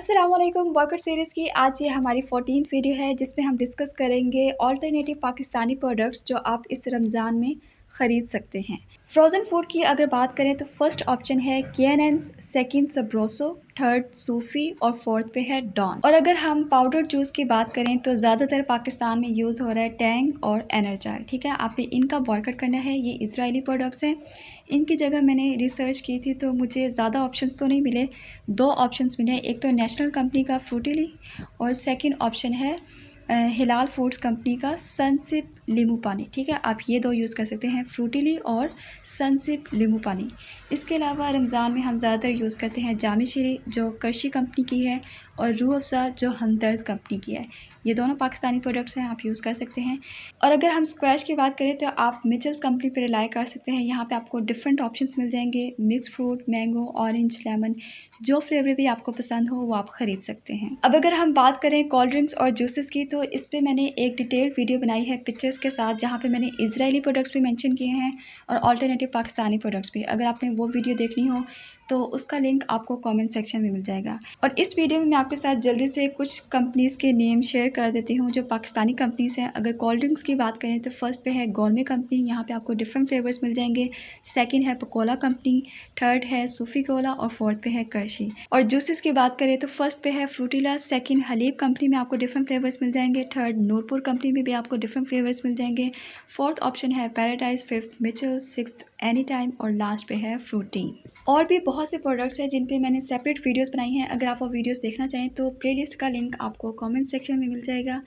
अस्सलामुअलैकुम worker series की आज ये हमारी 14th वीडियो है जिसमें हम डिस्कस करेंगे अल्टरनेटिव पाकिस्तानी प्रोडक्ट्स जो आप इस रमज़ान में ख़रीद सकते हैं। फ्रोज़न फूड की अगर बात करें तो फर्स्ट ऑप्शन है K&N's, सेकंड सब्रोसो, थर्ड सूफ़ी और फोर्थ पे है डॉन। और अगर हम पाउडर जूस की बात करें तो ज़्यादातर पाकिस्तान में यूज़ हो रहा है टैंग और एनर्जाइल। ठीक है, आपने इनका बॉयकॉट करना है, ये इजरायली प्रोडक्ट्स हैं। इनकी जगह मैंने रिसर्च की थी तो मुझे ज़्यादा ऑप्शंस तो नहीं मिले, दो ऑप्शंस मिले। एक तो नेशनल कंपनी का फ्रूटीली और सेकंड ऑप्शन है हिलाल फूड्स कंपनी का सनसिप लीमू पानी। ठीक है, आप ये दो यूज़ कर सकते हैं, फ्रूटीली और सनसिप लीमू पानी। इसके अलावा रमज़ान में हम ज़्यादातर यूज़ करते हैं जामी शीरी जो करशी कंपनी की है और रूह अफ़ज़ा जो हमदर्द कंपनी की है। ये दोनों पाकिस्तानी प्रोडक्ट्स हैं, आप यूज़ कर सकते हैं। और अगर हम स्क्वैश की बात करें तो आप मिचल्स कंपनी पर रिलाई कर सकते हैं। यहाँ पे आपको डिफरेंट ऑप्शंस मिल जाएंगे, mix fruit, mango, orange, lemon, जो फ्लेवर भी आपको पसंद हो वो आप ख़रीद सकते हैं। अब अगर हम बात करें कोल्ड ड्रिंक्स और जूसेस की तो इस पर मैंने एक डिटेल्ड वीडियो बनाई है पिक्चर्स के साथ, जहाँ पे मैंने इजरायली प्रोडक्ट्स भी मेंशन किए हैं और अल्टरनेटिव पाकिस्तानी प्रोडक्ट्स भी। अगर आपने वो वीडियो देखनी हो तो उसका लिंक आपको कमेंट सेक्शन में मिल जाएगा। और इस वीडियो में मैं आपके साथ जल्दी से कुछ कंपनीज़ के नेम शेयर कर देती हूँ जो पाकिस्तानी कंपनीज़ हैं। अगर कोल्ड ड्रिंक्स की बात करें तो फर्स्ट पे है गोरमे कंपनी, यहाँ पे आपको डिफरेंट फ्लेवर्स मिल जाएंगे। सेकंड है पकोला कंपनी, थर्ड है सूफ़ी कोला और फोर्थ पे है करशी। और जूसेस की बात करें तो फर्स्ट पे है फ्रूटीला, सेकंड हलीब कंपनी में आपको डिफरेंट फ्लेवर्स मिल जाएंगे, थर्ड नूरपुर कंपनी में भी आपको डिफरेंट फ्लेवर्स मिल जाएंगे, फोर्थ ऑप्शन है paradise, fifth Mitchell, sixth any time और लास्ट पे है फ्रूटी। और भी बहुत से प्रोडक्ट्स हैं जिन पे मैंने सेपरेट वीडियोस बनाई हैं। अगर आप वो वीडियोस देखना चाहें तो प्लेलिस्ट का लिंक आपको कमेंट सेक्शन में मिल जाएगा।